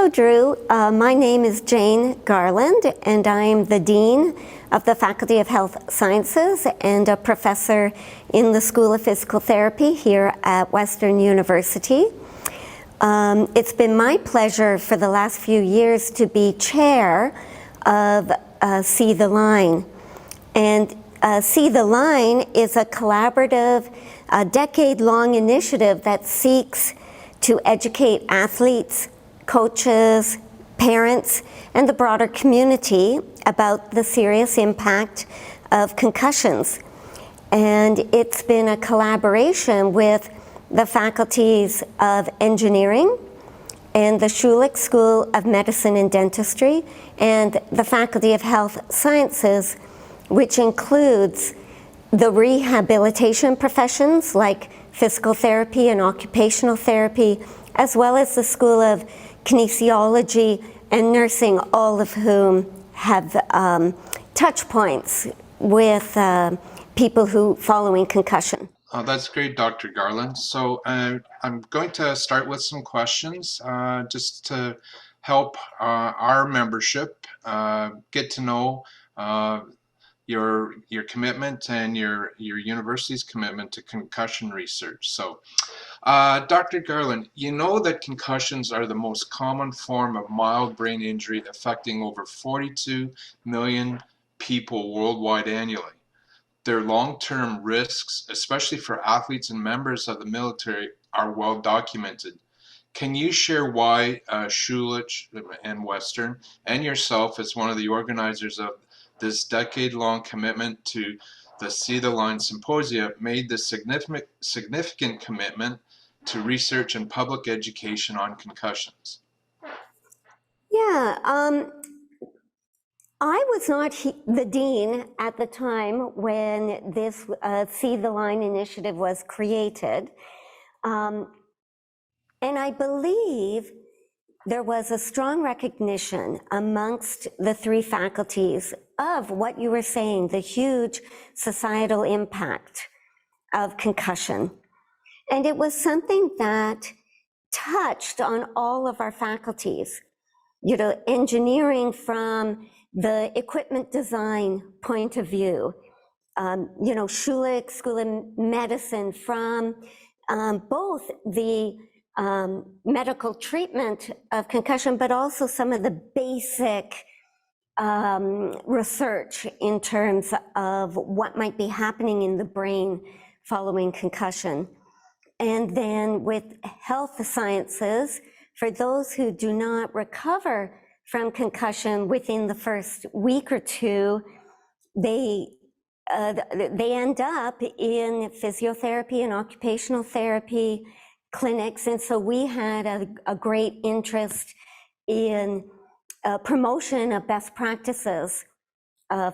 Hello, Drew. My name is Jayne Garland, and I'm the Dean of the Faculty of Health Sciences and a professor in the School of Physical Therapy here at Western University. It's been my pleasure for the last few years to be chair of See the Line. And See the Line is a collaborative, decade-long initiative that seeks to educate athletes, coaches, parents, and the broader community about the serious impact of concussions. And it's been a collaboration with the faculties of engineering and the Schulich School of Medicine and Dentistry and the Faculty of Health Sciences, which includes the rehabilitation professions like physical therapy and occupational therapy, as well as the School of Kinesiology and Nursing, all of whom have touch points with people who following concussion. Oh, that's great, Dr. Garland. So I'm going to start with some questions just to help our membership get to know your commitment and your university's commitment to concussion research. So Dr. Garland, you know that concussions are the most common form of mild brain injury affecting over 42 million people worldwide annually. Their long-term risks, especially for athletes and members of the military, are well documented. Can you share why Schulich and Western and yourself, as one of the organizers of this decade-long commitment to the See the Line Symposia, made the significant commitment to research and public education on concussions? Yeah, I was not the dean at the time when this See the Line initiative was created. And I believe there was a strong recognition amongst the three faculties of what you were saying, the huge societal impact of concussion. And it was something that touched on all of our faculties. You know, engineering from the equipment design point of view, you know, Schulich School of Medicine from both the medical treatment of concussion, but also some of the basic research in terms of what might be happening in the brain following concussion. And then with health sciences, for those who do not recover from concussion within the first week or two, they end up in physiotherapy and occupational therapy clinics. And so we had a great interest in promotion of best practices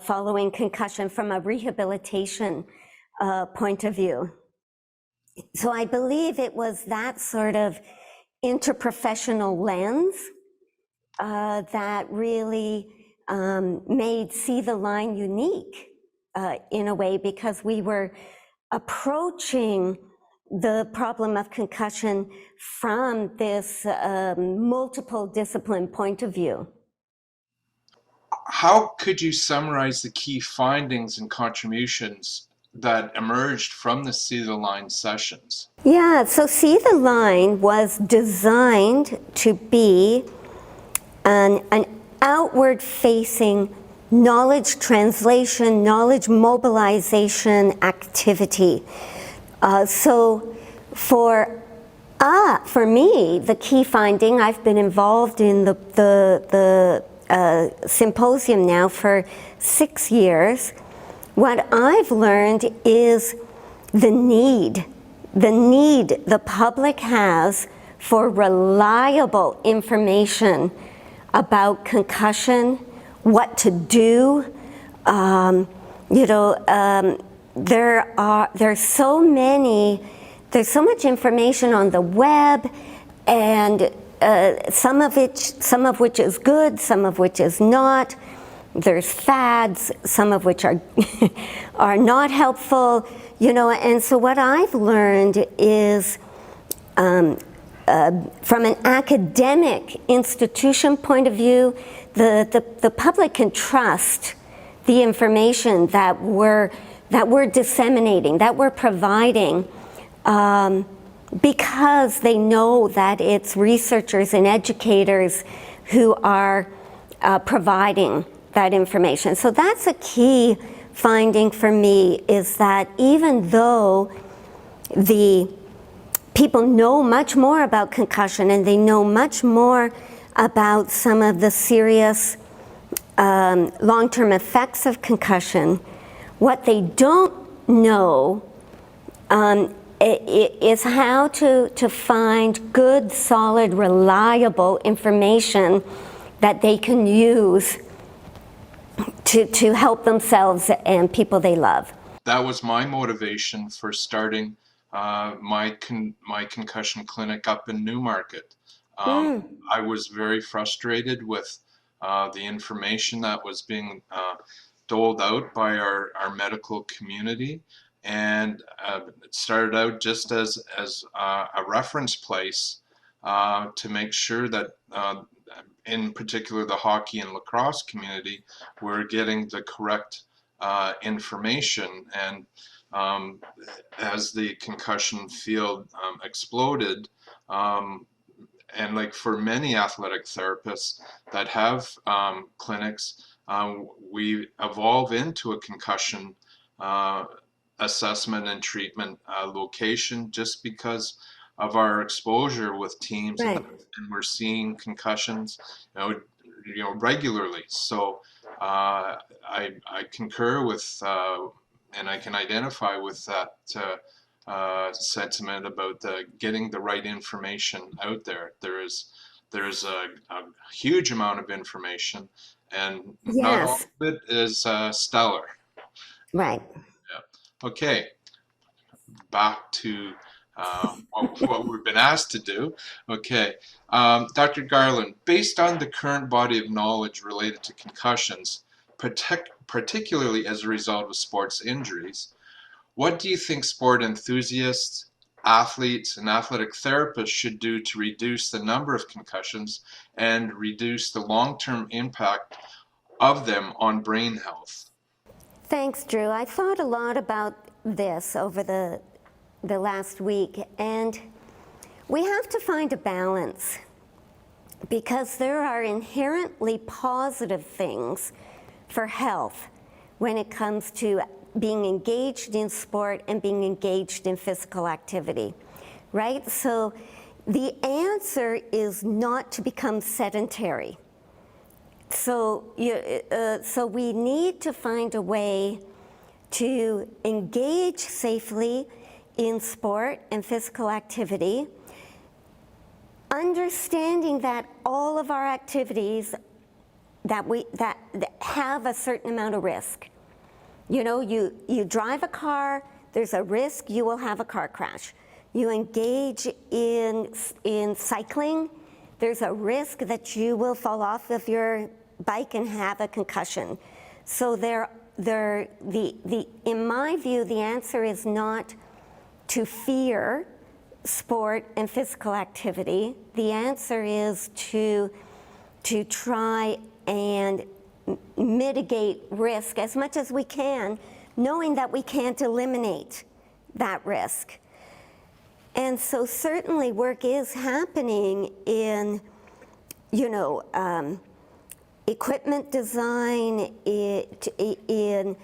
following concussion from a rehabilitation point of view. So I believe it was that sort of interprofessional lens that really made See the Line unique in a way, because we were approaching the problem of concussion from this multiple discipline point of view. How could you summarize the key findings and contributions that emerged from the See the Line sessions? Yeah, so See the Line was designed to be an outward-facing knowledge translation, knowledge mobilization activity. So for me, the key finding, I've been involved in the symposium now for 6 years. What I've learned is the need the public has for reliable information about concussion, what to do. There's so much information on the web, and some of which is good, some of which is not. There's fads, some of which are are not helpful, you know. And so what I've learned is from an academic institution point of view, the public can trust the information that we're disseminating, that we're providing, because they know that it's researchers and educators who are providing that information. So that's a key finding for me, is that even though the people know much more about concussion and they know much more about some of the serious long-term effects of concussion, what they don't know is how to find good, solid, reliable information that they can use to help themselves and people they love. That was my motivation for starting my concussion clinic up in Newmarket. I was very frustrated with the information that was being doled out by our medical community, and it started out just as a reference place to make sure that in particular the hockey and lacrosse community were getting the correct information. And as the concussion field exploded, and like for many athletic therapists that have clinics, we evolve into a concussion assessment and treatment location just because of our exposure with teams, Right. and we're seeing concussions, regularly. So I concur with, and I can identify with that sentiment about getting the right information out there. There's a huge amount of information, and not all Yes. of it is stellar. Right. Yeah. Okay. Back to what we've been asked to do. Okay. Dr. Garland, based on the current body of knowledge related to concussions, particularly as a result of sports injuries, what do you think sport enthusiasts, athletes, and athletic therapists should do to reduce the number of concussions and reduce the long-term impact of them on brain health? Thanks, Drew. I thought a lot about this over the last week, and we have to find a balance, because there are inherently positive things for health when it comes to being engaged in sport and being engaged in physical activity, right? So the answer is not to become sedentary. So we need to find a way to engage safely in sport and physical activity, understanding that all of our activities that have a certain amount of risk. You drive a car, there's a risk you will have a car crash. You engage in cycling, there's a risk that you will fall off of your bike and have a concussion. So in my view, the answer is not to fear sport and physical activity. The answer is to try and mitigate risk as much as we can, knowing that we can't eliminate that risk. And so certainly work is happening in, equipment design, in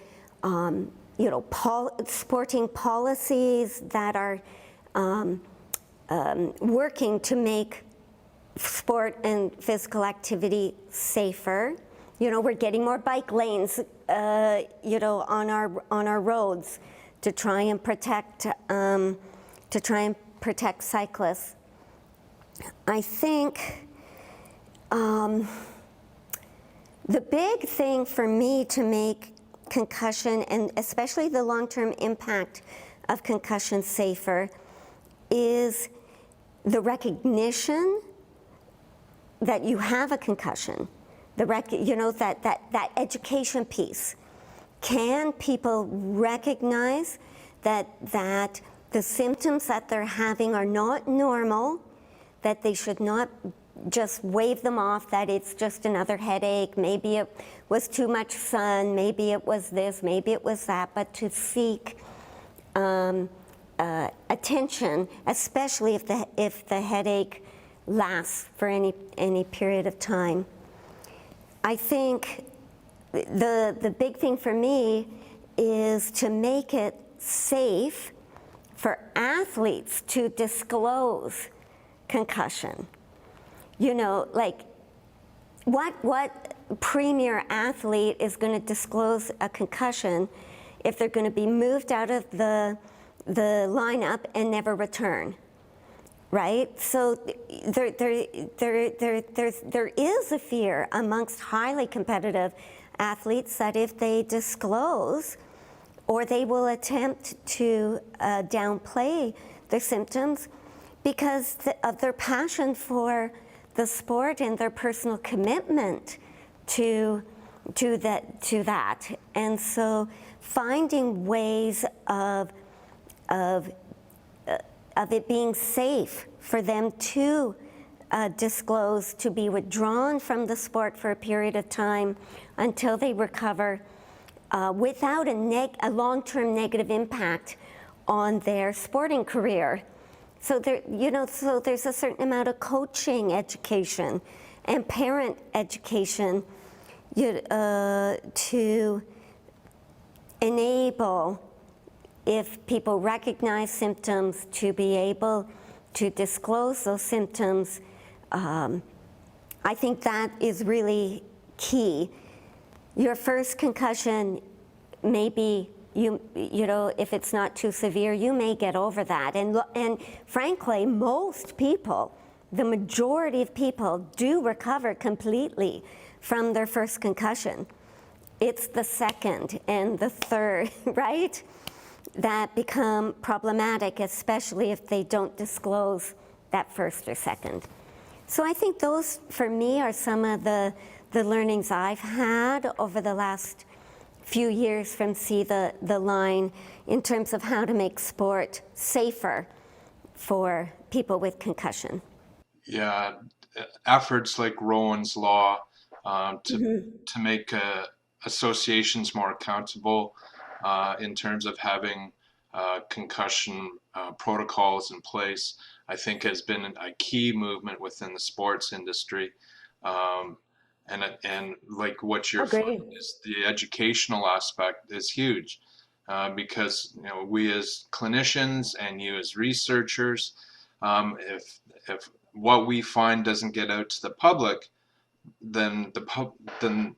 sporting policies that are working to make sport and physical activity safer. We're getting more bike lanes, on our roads to try and protect cyclists. I think the big thing for me to make concussion, and especially the long-term impact of concussion, safer, is the recognition that you have a concussion. That education piece. Can people recognize that the symptoms that they're having are not normal, that they should not just wave them off, that it's just another headache, maybe it was too much sun, maybe it was this, maybe it was that, but to seek attention, especially if the headache lasts for any period of time. I think the big thing for me is to make it safe for athletes to disclose concussion. You know, like what premier athlete is going to disclose a concussion if they're going to be moved out of the lineup and never return, right? So there is a fear amongst highly competitive athletes that if they disclose, or they will attempt to downplay their symptoms because of their passion for the sport and their personal commitment to that. And so finding ways of it being safe for them to disclose, to be withdrawn from the sport for a period of time until they recover, without a long-term negative impact on their sporting career. So so there's a certain amount of coaching education and parent education to enable, if people recognize symptoms, to be able to disclose those symptoms. I think that is really key. Your first concussion, maybe you know, if it's not too severe, you may get over that. And frankly, most people, the majority of people, do recover completely from their first concussion. It's the second and the third, right, that become problematic, especially if they don't disclose that first or second. So I think those, for me, are some of the learnings I've had over the last few years from See the Line in terms of how to make sport safer for people with concussion. Yeah, efforts like Rowan's Law to make associations more accountable in terms of having concussion protocols in place, I think has been a key movement within the sports industry. And like what you're finding is the educational aspect is huge, because we as clinicians and you as researchers, if what we find doesn't get out to the public, then then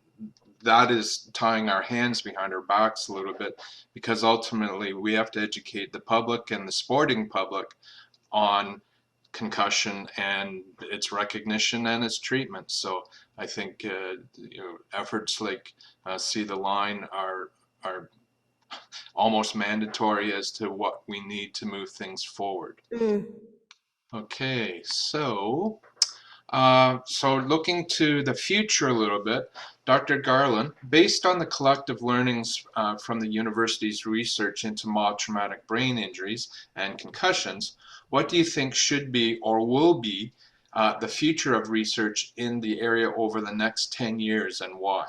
that is tying our hands behind our backs a little bit, because ultimately we have to educate the public and the sporting public on concussion and its recognition and its treatment. So I think efforts like See the Line are almost mandatory as to what we need to move things forward. Okay, so looking to the future a little bit, Dr. Garland, based on the collective learnings from the university's research into mild traumatic brain injuries and concussions, what do you think should be or will be the future of research in the area over the next 10 years, and why?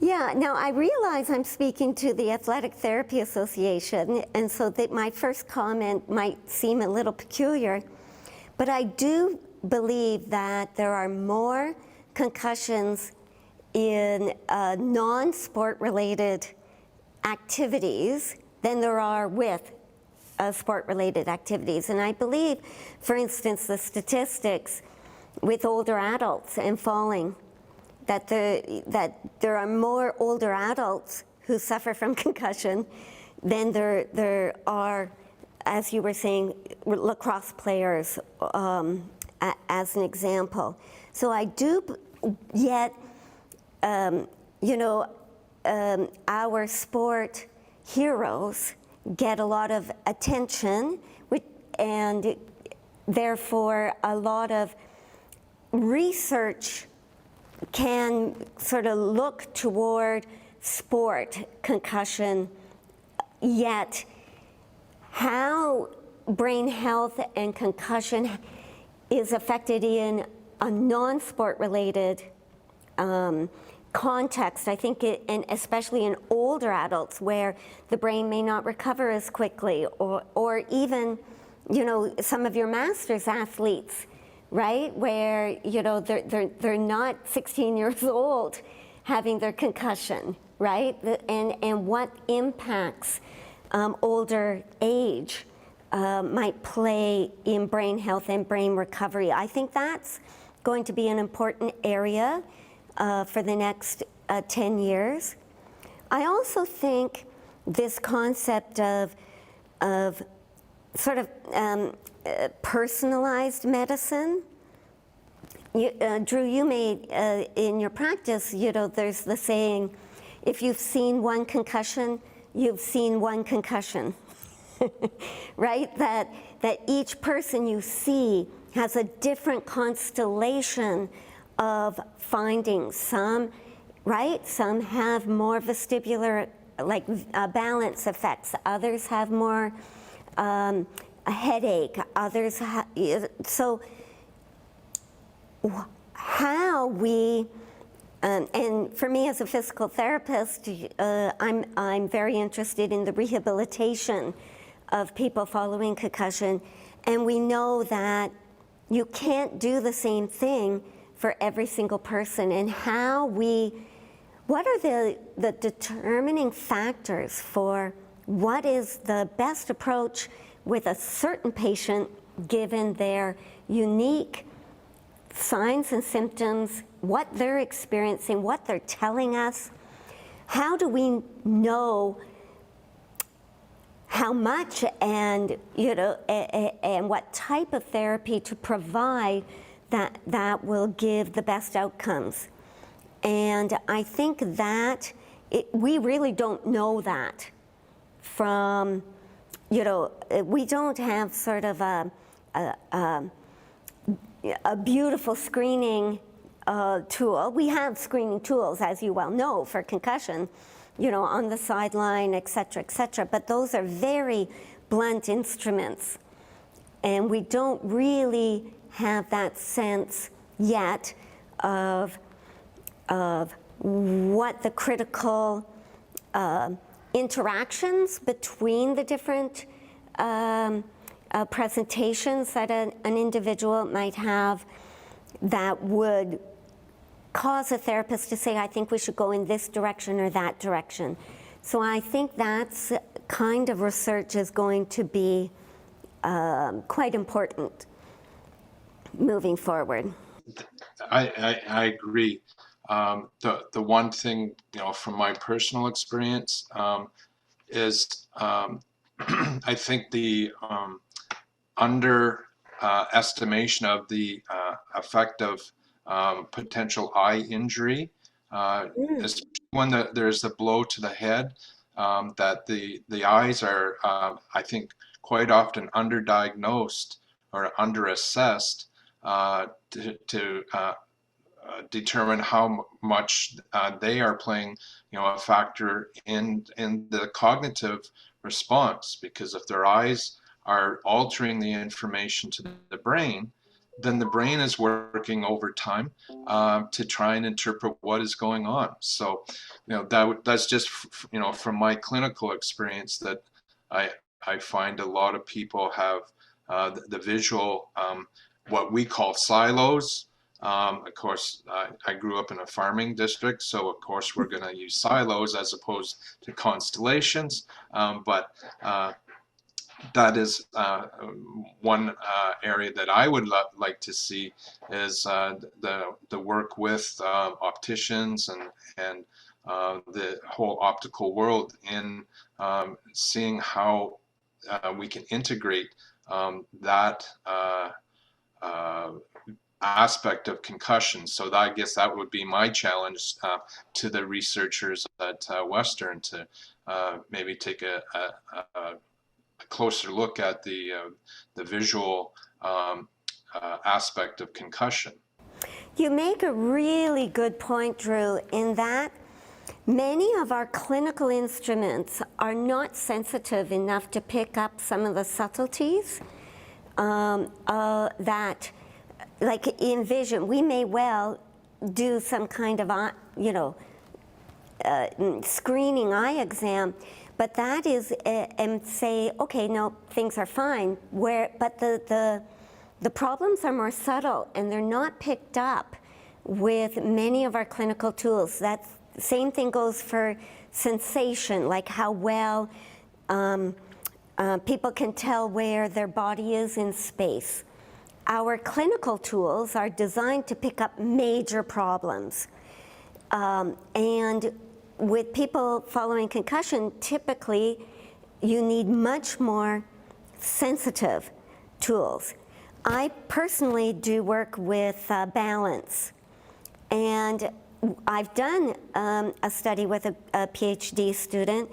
Yeah, now I realize I'm speaking to the Athletic Therapy Association, and so that my first comment might seem a little peculiar, but I do believe that there are more concussions in non-sport related activities than there are with sport-related activities. And I believe, for instance, the statistics with older adults and falling, that there are more older adults who suffer from concussion than there are, as you were saying, lacrosse players, as an example. So I do, yet, our sport heroes get a lot of attention, and therefore a lot of research can sort of look toward sport concussion, yet how brain health and concussion is affected in a non-sport related context, I think, and especially in older adults where the brain may not recover as quickly, or even, you know, some of your masters athletes, right, where, you know, they're not 16 years old having their concussion, right, and what impacts older age might play in brain health and brain recovery. I think that's going to be an important area for the next 10 years. I also think this concept of sort of personalized medicine. Drew, you made in your practice, you know, there's the saying, if you've seen one concussion, you've seen one concussion. Right? That each person you see has a different constellation of findings. Some, right? Some have more vestibular, like balance effects. Others have more a headache. Others have, so how we, and for me as a physical therapist, I'm very interested in the rehabilitation of people following concussion, and we know that you can't do the same thing for every single person, and what are the determining factors for what is the best approach with a certain patient given their unique signs and symptoms, what they're experiencing, what they're telling us. How do we know how much and, you know, and what type of therapy to provide that will give the best outcomes? And I think that we really don't know that from, you know, we don't have sort of a beautiful screening tool. We have screening tools, as you well know, for concussion, you know, on the sideline, et cetera, but those are very blunt instruments. And we don't really have that sense yet of what the critical interactions between the different presentations that an individual might have that would cause a therapist to say, I think we should go in this direction or that direction. So I think that's kind of research is going to be quite important moving forward. I agree. The one thing, you know, from my personal experience is I think the underestimation of the effect of potential eye injury, especially when there's a blow to the head, that the eyes are, I think, quite often underdiagnosed or underassessed to determine how much they are playing, you know, a factor in the cognitive response. Because if their eyes are altering the information to the brain, then the brain is working overtime to try and interpret what is going on. So, you know, that's just, you know, from my clinical experience that I find a lot of people have the visual, what we call silos. Of course, I grew up in a farming district, so of course we're going to use silos as opposed to constellations. But that is one area that I would like to see is the work with opticians and the whole optical world in seeing how we can integrate that aspect of concussion. So I guess that would be my challenge to the researchers at Western to maybe take a closer look at the visual aspect of concussion. You make a really good point, Drew, in that many of our clinical instruments are not sensitive enough to pick up some of the subtleties that like in vision, we may well do some kind of, screening eye exam, but that is, and say, okay, no, things are fine. But the problems are more subtle, and they're not picked up with many of our clinical tools. That same thing goes for sensation, like how well people can tell where their body is in space. Our clinical tools are designed to pick up major problems. And with people following concussion, typically you need much more sensitive tools. I personally do work with balance. And I've done a study with a PhD student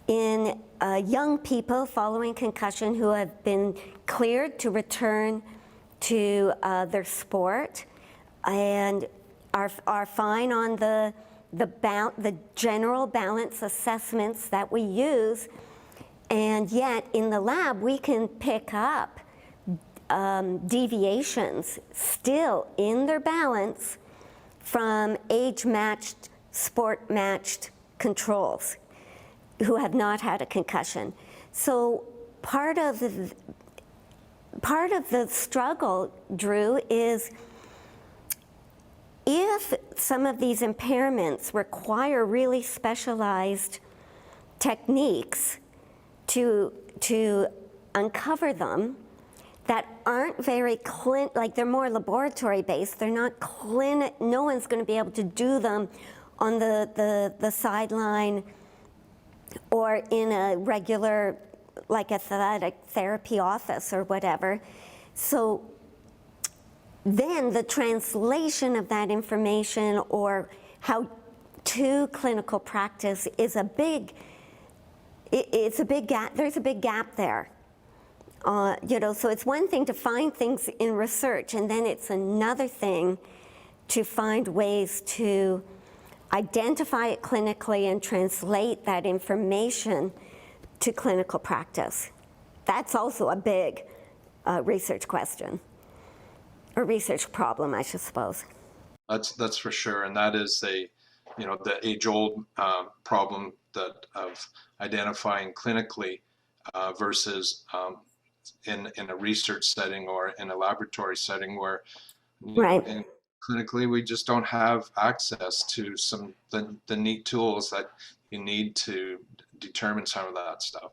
in young people following concussion who have been cleared to return to their sport and are fine on the general balance assessments that we use, and yet in the lab we can pick up deviations still in their balance from age-matched, sport-matched controls who have not had a concussion. So part of the struggle, Drew, is if some of these impairments require really specialized techniques to uncover them that aren't very like they're more laboratory based, they're not no one's going to be able to do them on the sideline or in a regular like athletic therapy office or whatever. So then the translation of that information or how to clinical practice is it's a big gap. There's a big gap there. So it's one thing to find things in research, and then it's another thing to find ways to identify it clinically and translate that information to clinical practice. That's also a big research question, or research problem, I suppose. That's for sure, and that is the age-old problem of identifying clinically versus in a research setting or in a laboratory setting where right. Clinically we just don't have access to the neat tools that you need to determine some of that stuff.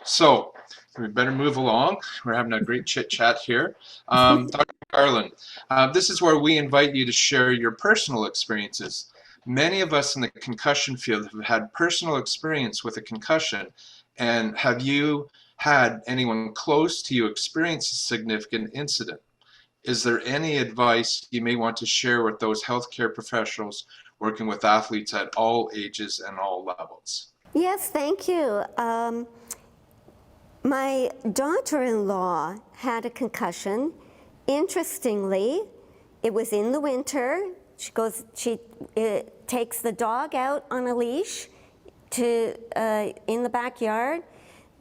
So we better move along. We're having a great chit chat here. Dr. Garland, this is where we invite you to share your personal experiences. Many of us in the concussion field have had personal experience with a concussion. And have you had anyone close to you experience a significant incident? Is there any advice you may want to share with those healthcare professionals working with athletes at all ages and all levels? Yes, thank you. My daughter-in-law had a concussion. Interestingly, it was in the winter. She takes the dog out on a leash in the backyard.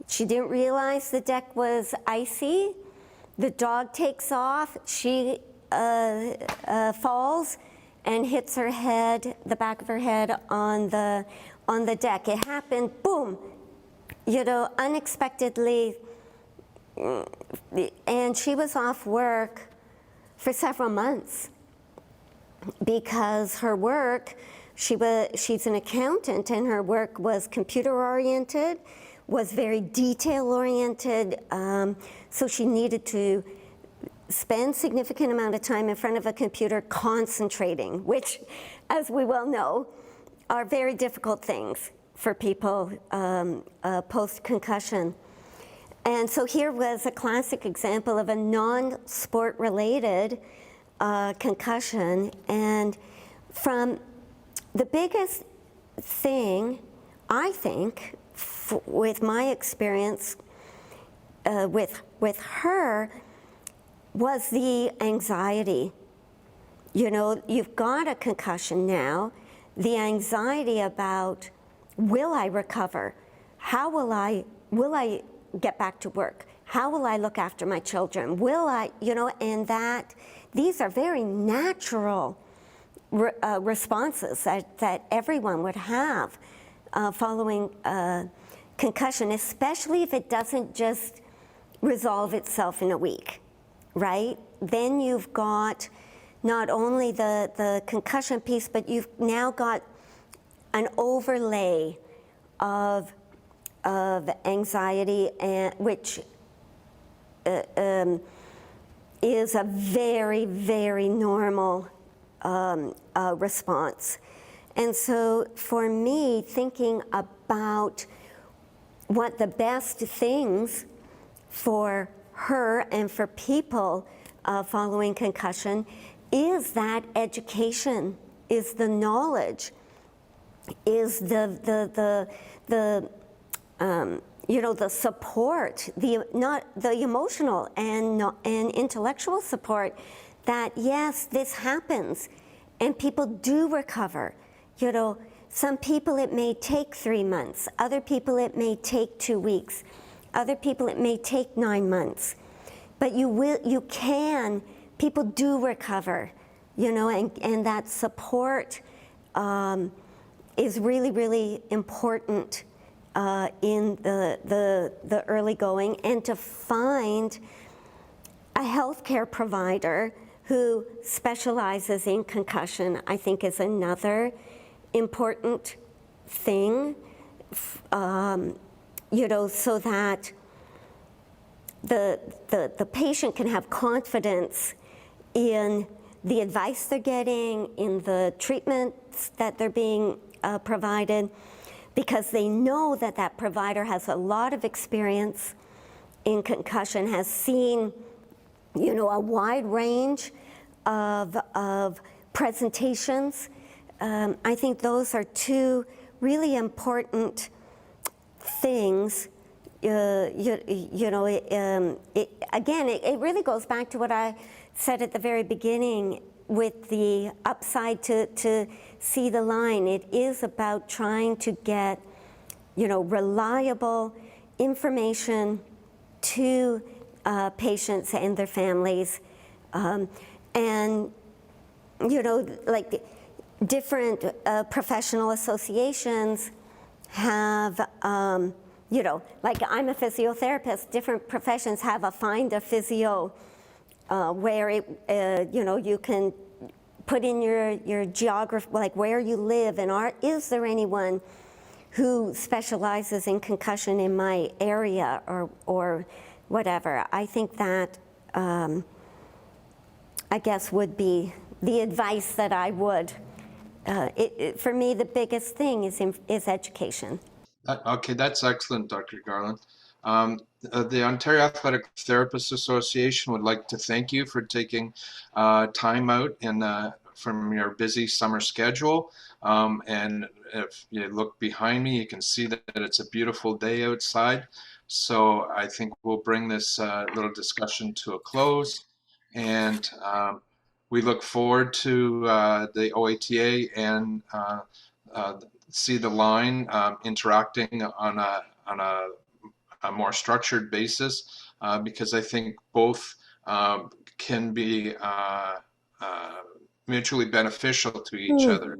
She didn't realize the deck was icy. The dog takes off. She falls and hits her head, the back of her head, on the deck. It happened, boom, unexpectedly, and she was off work for several months because her work, she's an accountant, and her work was computer-oriented, was very detail-oriented, so she needed to spend significant amount of time in front of a computer concentrating, which, as we well know, are very difficult things for people post-concussion. And so here was a classic example of a non-sport related concussion. And from the biggest thing, I think, with my experience with her, was the anxiety. You've got a concussion now. The anxiety about, will I recover? How will I get back to work? how will I look after my children? Will I, and that these are very natural responses that everyone would have following concussion, especially if it doesn't just resolve itself in a week, right? Then you've got not only the concussion piece, but you've now got an overlay of anxiety, which is a very, very normal response. And so for me, thinking about what the best things for her and for people following concussion is that education, is the knowledge, is the support, not the emotional and intellectual support that yes, this happens and people do recover. Some people it may take 3 months, other people it may take 2 weeks, other people it may take 9 months, but people do recover, and that support is really, really important in the early going, and to find a healthcare provider who specializes in concussion, I think, is another important thing, so that the patient can have confidence in the advice they're getting, in the treatments that they're being provided, because they know that that provider has a lot of experience in concussion, has seen, a wide range of presentations. I think those are two really important things. It really goes back to what I said at the very beginning with the upside to see the line. It is about trying to get, reliable information to patients and their families, and like different professional associations have, like I'm a physiotherapist, different professions have a Find a Physio, where you can put in your geography, like where you live, and is there anyone who specializes in concussion in my area or whatever. I think that, I guess, would be the advice that I would. For me, the biggest thing is education. Okay, that's excellent, Dr. Garland. The Ontario Athletic Therapists Association would like to thank you for taking time out from your busy summer schedule. And if you look behind me, you can see that it's a beautiful day outside. So I think we'll bring this little discussion to a close. And we look forward to the OATA and see the line interacting on a more structured basis, because I think both can be mutually beneficial to each other.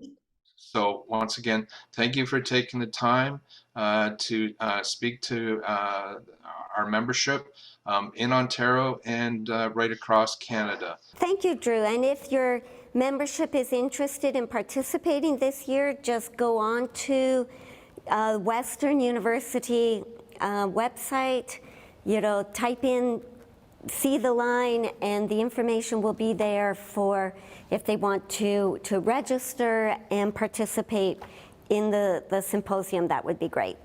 So once again, thank you for taking the time to speak to our membership in Ontario and right across Canada. Thank you, Drew. And if your membership is interested in participating this year, just go on to Western University website, type in See the Line, and the information will be there for if they want to register and participate in the symposium. That would be great.